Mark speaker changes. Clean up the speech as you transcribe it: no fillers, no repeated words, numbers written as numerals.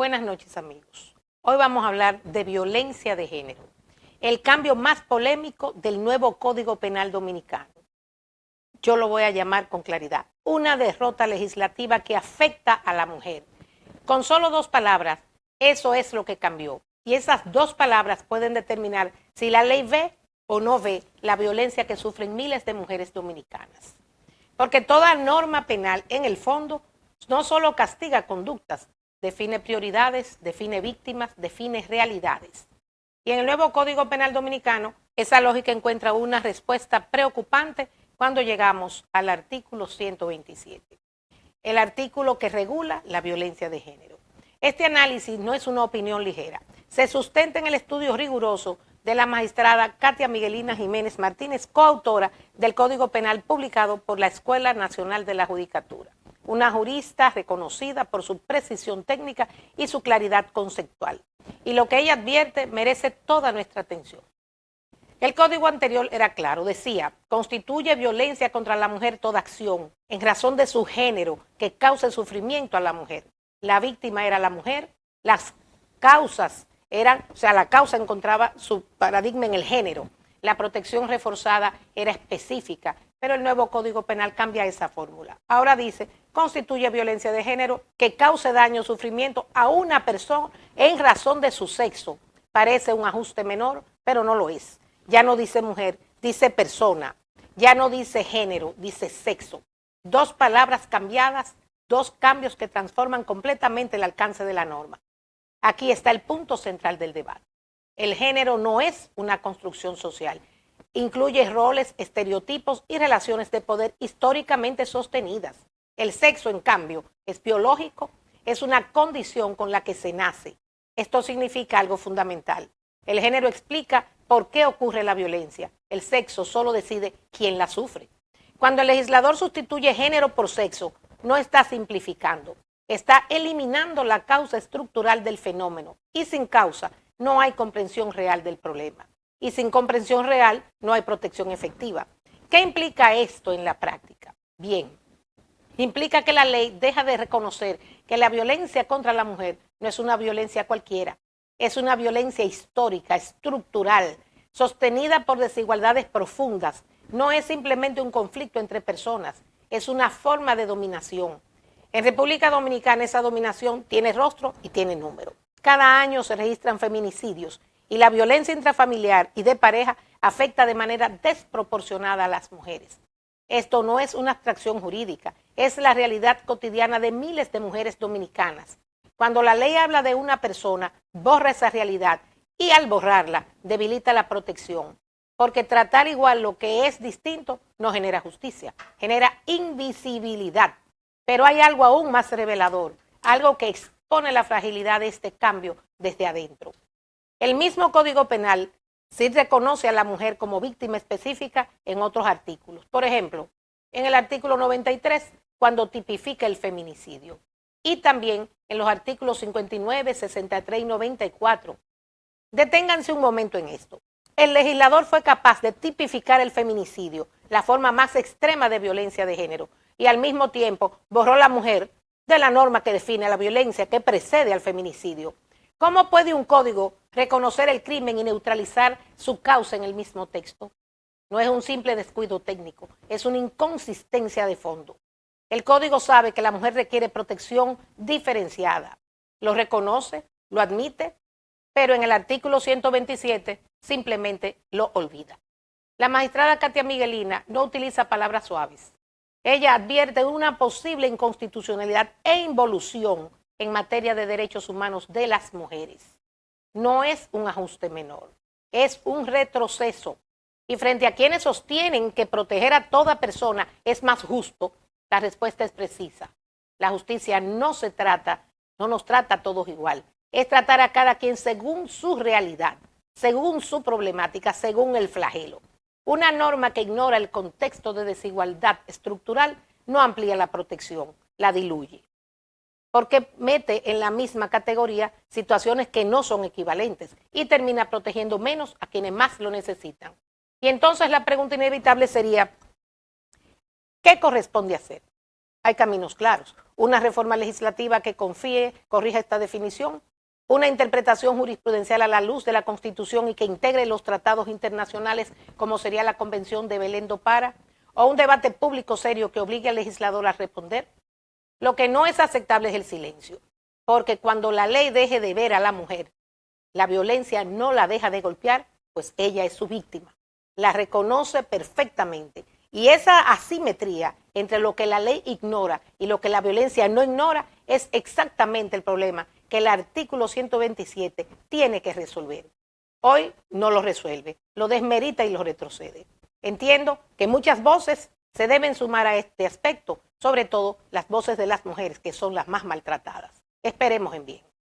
Speaker 1: Buenas noches, amigos. Hoy vamos a hablar de violencia de género, el cambio más polémico del nuevo Código Penal Dominicano. Yo lo voy a llamar con claridad, una derrota legislativa que afecta a la mujer. Con solo 2 palabras, eso es lo que cambió. Y esas 2 palabras pueden determinar si la ley ve o no ve la violencia que sufren miles de mujeres dominicanas. Porque toda norma penal, en el fondo, no solo castiga conductas, define prioridades, define víctimas, define realidades. Y en el nuevo Código Penal Dominicano, esa lógica encuentra una respuesta preocupante cuando llegamos al artículo 127, el artículo que regula la violencia de género. Este análisis no es una opinión ligera, se sustenta en el estudio riguroso de la magistrada Katia Miguelina Jiménez Martínez, coautora del Código Penal publicado por la Escuela Nacional de la Judicatura, una jurista reconocida por su precisión técnica y su claridad conceptual. Y lo que ella advierte merece toda nuestra atención. El código anterior era claro, decía, constituye violencia contra la mujer toda acción en razón de su género que cause sufrimiento a la mujer. La víctima era la mujer, las causas eran, la causa encontraba su paradigma en el género. La protección reforzada era específica, pero el nuevo Código Penal cambia esa fórmula. Ahora dice, constituye violencia de género que cause daño o sufrimiento a una persona en razón de su sexo. Parece un ajuste menor, pero no lo es. Ya no dice mujer, dice persona. Ya no dice género, dice sexo. 2 palabras cambiadas, 2 cambios que transforman completamente el alcance de la norma. Aquí está el punto central del debate. El género no es una construcción social. Incluye roles, estereotipos y relaciones de poder históricamente sostenidas. El sexo, en cambio, es biológico, es una condición con la que se nace. Esto significa algo fundamental. El género explica por qué ocurre la violencia. El sexo solo decide quién la sufre. Cuando el legislador sustituye género por sexo, no está simplificando, está eliminando la causa estructural del fenómeno. Y sin causa, no hay comprensión real del problema. Y sin comprensión real, no hay protección efectiva. ¿Qué implica esto en la práctica? Bien, implica que la ley deja de reconocer que la violencia contra la mujer no es una violencia cualquiera, es una violencia histórica, estructural, sostenida por desigualdades profundas. No es simplemente un conflicto entre personas, es una forma de dominación. En República Dominicana esa dominación tiene rostro y tiene número. Cada año se registran feminicidios y la violencia intrafamiliar y de pareja afecta de manera desproporcionada a las mujeres. Esto no es una abstracción jurídica, es la realidad cotidiana de miles de mujeres dominicanas. Cuando la ley habla de una persona, borra esa realidad y al borrarla debilita la protección, porque tratar igual lo que es distinto no genera justicia, genera invisibilidad. Pero hay algo aún más revelador, algo que expone la fragilidad de este cambio desde adentro. El mismo Código Penal sí reconoce a la mujer como víctima específica en otros artículos. Por ejemplo, en el artículo 93, cuando tipifica el feminicidio. Y también en los artículos 59, 63 y 94. Deténganse un momento en esto. El legislador fue capaz de tipificar el feminicidio, la forma más extrema de violencia de género, y al mismo tiempo borró a la mujer de la norma que define la violencia que precede al feminicidio. ¿Cómo puede un código reconocer el crimen y neutralizar su causa en el mismo texto? No es un simple descuido técnico, es una inconsistencia de fondo. El código sabe que la mujer requiere protección diferenciada. Lo reconoce, lo admite, pero en el artículo 127 simplemente lo olvida. La magistrada Katia Miguelina no utiliza palabras suaves. Ella advierte una posible inconstitucionalidad e involución en materia de derechos humanos de las mujeres. No es un ajuste menor, es un retroceso. Y frente a quienes sostienen que proteger a toda persona es más justo, la respuesta es precisa. La justicia no nos trata a todos igual. Es tratar a cada quien según su realidad, según su problemática, según el flagelo. Una norma que ignora el contexto de desigualdad estructural no amplía la protección, la diluye. Porque mete en la misma categoría situaciones que no son equivalentes y termina protegiendo menos a quienes más lo necesitan. Y entonces la pregunta inevitable sería, ¿qué corresponde hacer? Hay caminos claros. una reforma legislativa que corrija esta definición, una interpretación jurisprudencial a la luz de la Constitución y que integre los tratados internacionales como sería la Convención de Belén do Pará, o un debate público serio que obligue al legislador a responder. Lo que no es aceptable es el silencio, porque cuando la ley deje de ver a la mujer, la violencia no la deja de golpear, pues ella es su víctima. La reconoce perfectamente. Y esa asimetría entre lo que la ley ignora y lo que la violencia no ignora es exactamente el problema que el artículo 127 tiene que resolver. Hoy no lo resuelve, lo desmerita y lo retrocede. Entiendo que muchas voces se deben sumar a este aspecto, sobre todo las voces de las mujeres, que son las más maltratadas. Esperemos en bien.